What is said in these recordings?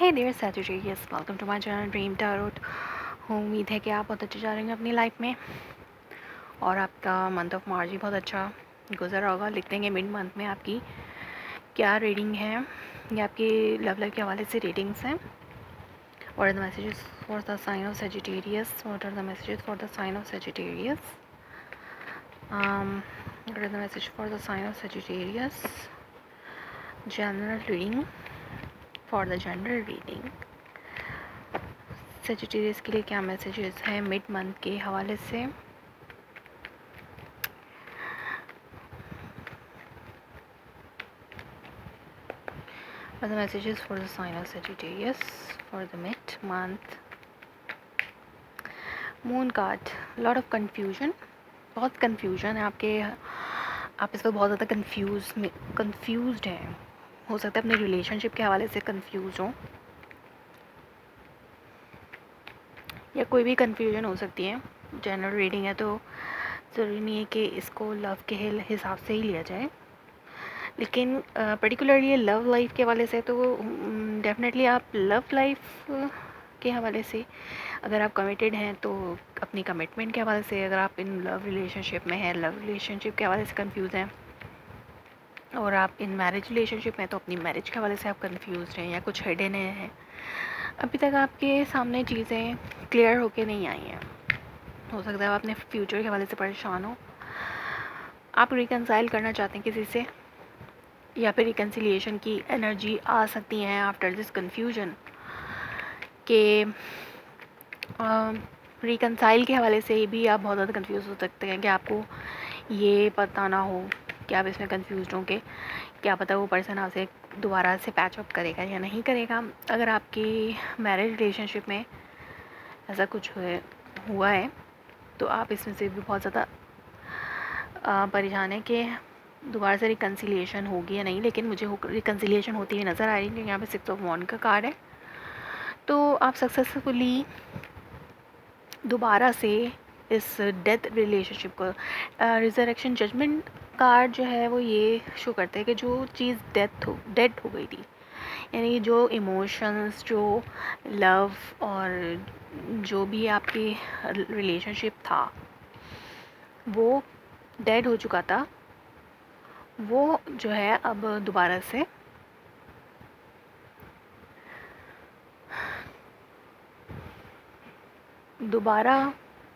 Hey there Sagittarius, welcome to my channel Dream Tarot. उम्मीद है कि आप बहुत अच्छे जा रहे हैं अपनी लाइफ में और आपका मंथ ऑफ मार्च भी बहुत अच्छा गुजर होगा। लिखते हैं मिड मंथ में आपकी क्या रीडिंग है या आपकी लव लाइफ के हवाले से रीडिंग्स हैं। What are the messages for the sign of Sagittarius? What are the messages for the sign of Sagittarius? What are the message for the sign of Sagittarius? General reading, for the general reading Sagittarius के लिए क्या messages हैं mid month के हवाले से? What are the messages for the sign of Sagittarius for the mid month? Moon card, lot of confusion, बहुत confusion है आपके। आप इस पर बहुत ज़्यादा कंफ्यूज्ड हैं। हो सकता है अपने रिलेशनशिप के हवाले से कंफ्यूज हो या कोई भी कंफ्यूजन हो सकती है। जनरल रीडिंग है तो ज़रूरी नहीं है कि इसको लव के हिसाब से ही लिया जाए, लेकिन पर्टिकुलरली लव लाइफ के हवाले से तो डेफिनेटली आप लव लाइफ के हवाले से, अगर आप कमिटेड हैं तो अपनी कमिटमेंट के हवाले से, अगर आप इन लव रिलेशनशिप में हैं, लव रिलेशनशिप के हवाले से कंफ्यूज हैं, और आप इन मैरिज रिलेशनशिप में तो अपनी मैरिज के हवाले से आप कंफ्यूज हैं या कुछ हिडन हैं। अभी तक आपके सामने चीज़ें क्लियर होके नहीं आई हैं। हो सकता है आप अपने फ्यूचर के हवाले से परेशान हो, आप रिकनसाइल करना चाहते हैं किसी से, या फिर रिकन्सिलिएशन की एनर्जी आ सकती हैं आफ्टर दिस कन्फ्यूजन के रिकनसाइल के हवाले से भी आप बहुत ज़्यादा कंफ्यूज हो सकते हैं कि आपको ये पता ना हो कि आप इसमें कंफ्यूज हों कि क्या पता वो पर्सन आपसे दोबारा से पैचअप करेगा या नहीं करेगा। अगर आपकी मैरिज रिलेशनशिप में ऐसा कुछ हुआ है तो आप इसमें से भी बहुत ज़्यादा परेशान है कि दोबारा से रिकन्सिलिएशन होगी या नहीं। लेकिन मुझे रिकन्सिलिएशन होती हुई नज़र आ रही है क्योंकि यहाँ पे 6 ऑफ वॉन्ड का कार्ड है। तो आप सक्सेसफुली दोबारा से इस डेथ रिलेशनशिप को, रिजरेक्शन जजमेंट कार्ड जो है वो ये शो करता है कि जो चीज़ डेड हो गई थी, यानी जो इमोशंस, जो लव और जो भी आपकी रिलेशनशिप था वो डेड हो चुका था, वो जो है अब दोबारा से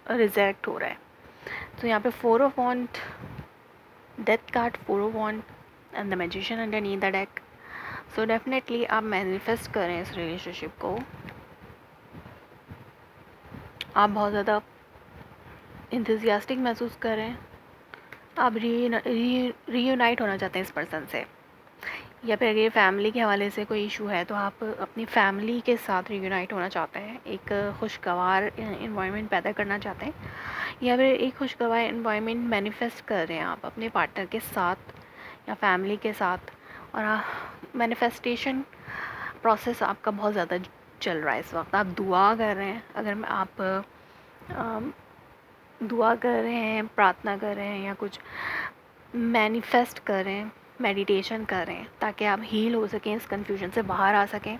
रिजेक्ट हो रहा है। तो यहाँ पे 4 of wand, death card, 4 of wand and the magician underneath the deck. So definitely आप मैनिफेस्ट करें इस रिलेशनशिप को। आप बहुत ज़्यादा इंथुजियास्टिक महसूस करें, आप रीयूनाइट होना चाहते हैं इस पर्सन से, या फिर अगर फैमिली के हवाले से कोई इशू है तो आप अपनी फैमिली के साथ रीयूनाइट होना चाहते हैं, एक खुशगवार इन्वायरमेंट पैदा करना चाहते हैं, या फिर एक खुशगवार इन्वायरमेंट मैनिफेस्ट कर रहे हैं आप अपने पार्टनर के साथ या फैमिली के साथ। और मैनिफेस्टेशन प्रोसेस आपका बहुत ज़्यादा चल रहा है इस वक्त। आप दुआ कर रहे हैं, अगर आप दुआ कर रहे हैं, प्रार्थना कर रहे हैं या कुछ मैनिफेस्ट कर रहे हैं, मेडिटेशन कर रहे हैं ताकि आप हील हो सकें, इस कन्फ्यूजन से बाहर आ सकें,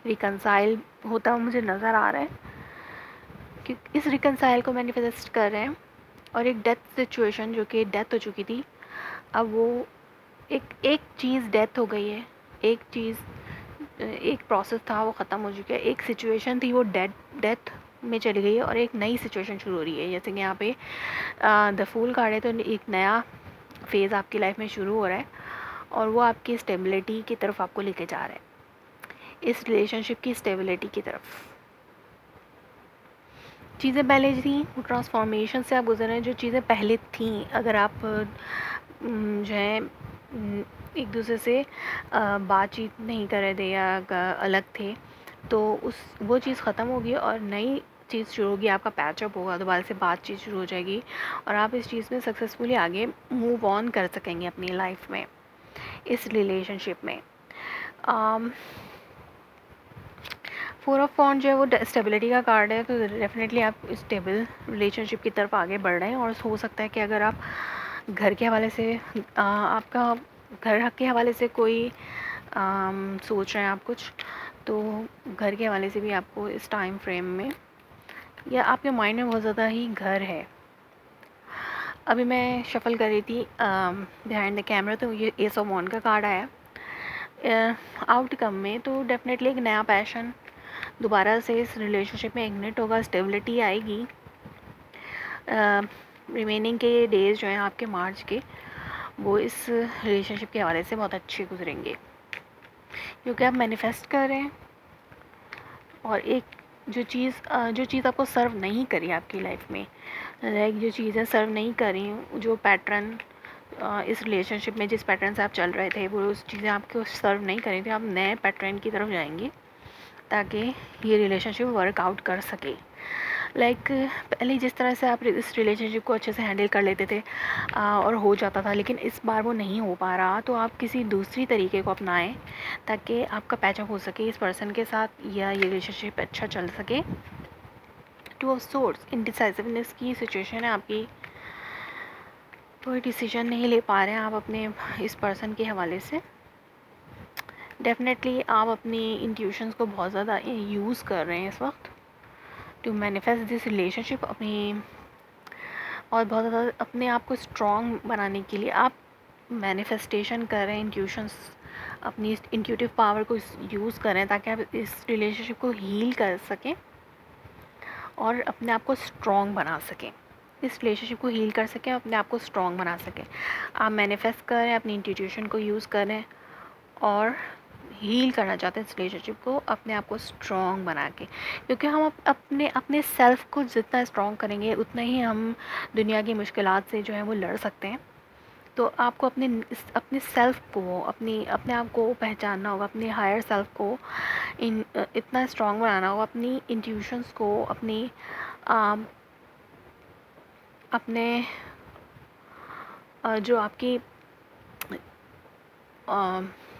रिकनसाइल होता हुआ मुझे नज़र आ रहा है कि इस रिकनसाइल को मैनिफेस्ट कर रहे हैं। और एक डेथ सिचुएशन जो कि डेथ हो चुकी थी, अब वो एक चीज़ डेथ हो गई है, एक चीज़, एक प्रोसेस था वो ख़त्म हो चुका है, एक सिचुएशन थी वो डेथ में चली गई है और एक नई सिचुएशन शुरू हो रही है। जैसे कि यहाँ पे द फूल कार्ड है, तो एक नया फेज़ आपकी लाइफ में शुरू हो रहा है और वो आपकी स्टेबिलिटी की तरफ आपको लेके जा रहा है, इस रिलेशनशिप की स्टेबिलिटी की तरफ। चीज़ें पहले थी, वो ट्रांसफॉर्मेशन से आप गुजर रहे हैं। जो चीज़ें पहले थी, अगर आप जो है एक दूसरे से बातचीत नहीं कर रहे थे या अलग थे, तो वो चीज़ ख़त्म होगी और नई चीज़ शुरू होगी, आपका पैचअप होगा, दोबारा से बातचीत शुरू हो जाएगी और आप इस चीज़ में सक्सेसफुली आगे मूव ऑन कर सकेंगे अपनी लाइफ में, इस रिलेशनशिप में। 4 ऑफ वॉन्ड जो है वो स्टेबिलिटी का कार्ड है, तो डेफिनेटली आप स्टेबल रिलेशनशिप की तरफ आगे बढ़ रहे हैं। और हो सकता है कि अगर आप घर के हवाले से, आपका घर के हवाले से कोई सोच रहे हैं आप कुछ, तो घर के हवाले से भी आपको इस टाइम फ्रेम में या आपके माइंड में बहुत ज़्यादा ही घर है। अभी मैं शफल कर रही थी बिहाइंड द कैमरा, तो ये एस ऑफ वॉन्ड का कार्ड आया आउटकम में। तो डेफिनेटली एक नया पैशन दोबारा से इस रिलेशनशिप में इग्निट होगा, स्टेबिलिटी आएगी। रिमेनिंग के डेज़ जो हैं आपके मार्च के, वो इस रिलेशनशिप के हवाले से बहुत अच्छे गुजरेंगे, क्योंकि आप मैनिफेस्ट कर रहे हैं। और एक जो चीज़ आपको सर्व नहीं करी आपकी लाइफ में, लाइक जो चीज़ें सर्व नहीं करी, जो पैटर्न इस रिलेशनशिप में जिस पैटर्न से आप चल रहे थे, वो उस चीज़ें आपको सर्व नहीं करी थी, आप नए पैटर्न की तरफ जाएंगे ताकि ये रिलेशनशिप वर्कआउट कर सके। लाइक पहले जिस तरह से आप इस रिलेशनशिप को अच्छे से हैंडल कर लेते थे और हो जाता था, लेकिन इस बार वो नहीं हो पा रहा, तो आप किसी दूसरी तरीके को अपनाएं ताकि आपका पैचअप हो सके इस पर्सन के साथ या ये रिलेशनशिप अच्छा चल सके। टू ऑफ सोर्स, इंडिसाइसिवनेस की सिचुएशन है आपकी, कोई डिसीजन नहीं ले पा रहे हैं आप अपने इस पर्सन के हवाले से। डेफिनेटली आप अपनी इंट्यूशंस को बहुत ज़्यादा यूज़ कर रहे हैं इस वक्त टू मैनिफेस्ट दिस रिलेशनशिप अपनी, और बहुत ज़्यादा अपने आप को स्ट्रॉन्ग बनाने के लिए आप मैनिफेस्टेशन कर रहे हैं, इंट्यूशंस अपनी इंट्यूटिव पावर को यूज़ कर रहे हैं ताकि आप इस रिलेशनशिप को हील कर सकें और अपने आप को स्ट्रॉन्ग बना सकें, इस रिलेशनशिप को हील कर सकें, अपने आप को स्ट्रॉन्ग बना सकें। आप मैनिफेस्ट कर रहे हैं, अपनी इंट्यूशन को यूज़ कर रहे हैं और हील करना चाहते हैं इस रिलेशनशिप को, अपने आप को स्ट्रॉन्ग बना के, क्योंकि हम अपने सेल्फ़ को जितना स्ट्रॉन्ग करेंगे उतना ही हम दुनिया की मुश्किलात से जो है वो लड़ सकते हैं। तो आपको अपने सेल्फ़ को अपने आप को पहचानना होगा, अपने हायर सेल्फ़ को इतना स्ट्रॉन्ग बनाना होगा, अपनी इंट्यूशंस को अपने जो आपकी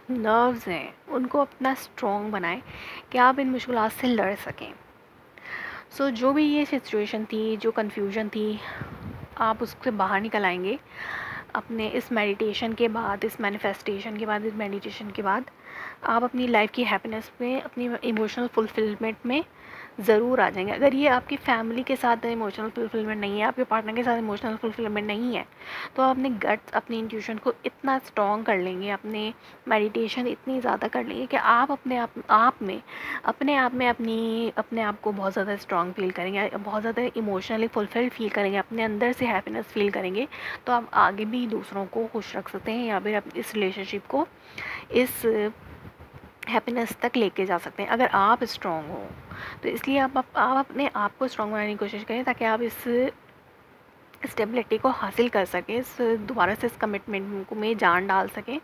नर्व्स हैं उनको अपना स्ट्रॉन्ग बनाएं कि आप इन मुश्किलात से लड़ सकें। सो जो भी ये सिचुएशन थी, जो कन्फ्यूजन थी, आप उससे बाहर निकल आएंगे अपने इस मेडिटेशन के बाद, इस मैनिफेस्टेशन के बाद, इस मेडिटेशन के बाद आप अपनी लाइफ की हैप्पीनेस में, अपनी इमोशनल फुलफिलमेंट में ज़रूर आ जाएंगे। अगर ये आपकी फैमिली के साथ इमोशनल फुलफिलमेंट नहीं है, आपके पार्टनर के साथ इमोशनल फुलफिलमेंट नहीं है, तो आप अपने गट्स, अपनी इंट्यूशन को इतना स्ट्रॉन्ग कर लेंगे, अपने मेडिटेशन इतनी ज़्यादा कर लेंगे कि आप अपने आप में अपने आप को बहुत ज़्यादा स्ट्रॉन्ग फील करेंगे, बहुत ज़्यादा इमोशनली फुलफिल्ड फील करेंगे, अपने अंदर से हैप्पीनेस फील करेंगे। तो आप आगे भी दूसरों को खुश रख सकते हैं या फिर इस रिलेशनशिप को इस हैप्पीनेस तक लेके जा सकते हैं अगर आप स्ट्रॉन्ग हो। तो इसलिए आप अपने आप को स्ट्रॉन्ग बनाने की कोशिश करें ताकि आप इस स्टेबिलिटी को हासिल कर सकें, इस दोबारा से इस कमिटमेंट को में जान डाल सकें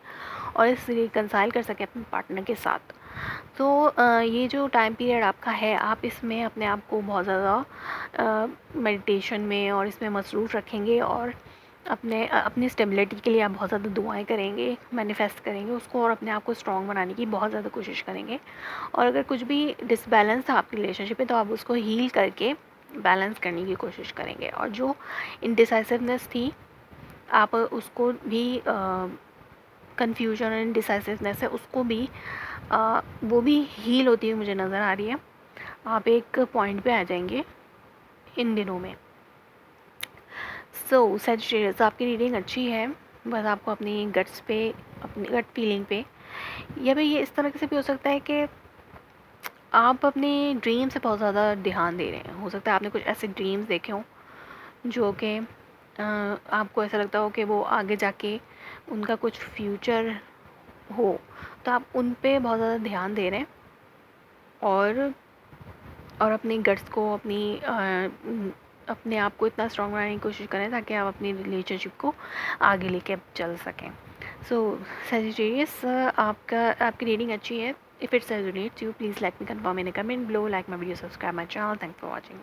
और इस रिकंसाइल कर सकें अपने पार्टनर के साथ। तो ये जो टाइम पीरियड आपका है, आप इसमें अपने आप को बहुत ज़्यादा मेडिटेशन में और इसमें मसरूफ़ रखेंगे और अपनी स्टेबिलिटी के लिए आप बहुत ज़्यादा दुआएं करेंगे, मैनिफेस्ट करेंगे उसको और अपने आप को स्ट्रॉन्ग बनाने की बहुत ज़्यादा कोशिश करेंगे। और अगर कुछ भी डिसबैलेंस था आपकी रिलेशनशिप में तो आप उसको हील करके बैलेंस करने की कोशिश करेंगे। और जो इनडिसाइसिवनेस थी आप उसको भी कन्फ्यूजन और इनडिसाइसिवनेस है उसको भी वो भी हील होती हुई मुझे नज़र आ रही है। आप एक पॉइंट पे आ जाएंगे इन दिनों में। सो सैजिटेरियस, आपकी रीडिंग अच्छी है, बस आपको अपनी गट्स पे, अपनी गट फीलिंग पे, या भाई ये इस तरह से भी हो सकता है कि आप अपने ड्रीम से बहुत ज़्यादा ध्यान दे रहे हैं। हो सकता है आपने कुछ ऐसे ड्रीम्स देखे हों जो कि आपको ऐसा लगता हो कि वो आगे जाके उनका कुछ फ्यूचर हो, तो आप उन पे बहुत ज़्यादा ध्यान दे रहे हैं और अपनी गट्स को, अपने आप को इतना स्ट्रॉन्ग बनाने की कोशिश करें ताकि आप अपनी रिलेशनशिप को आगे लेके चल सकें। सो सैजिटेरियस, आपकी रीडिंग अच्छी है। If it's resonates you, please let me confirm in a comment below, like my video, subscribe my channel. Thanks for watching.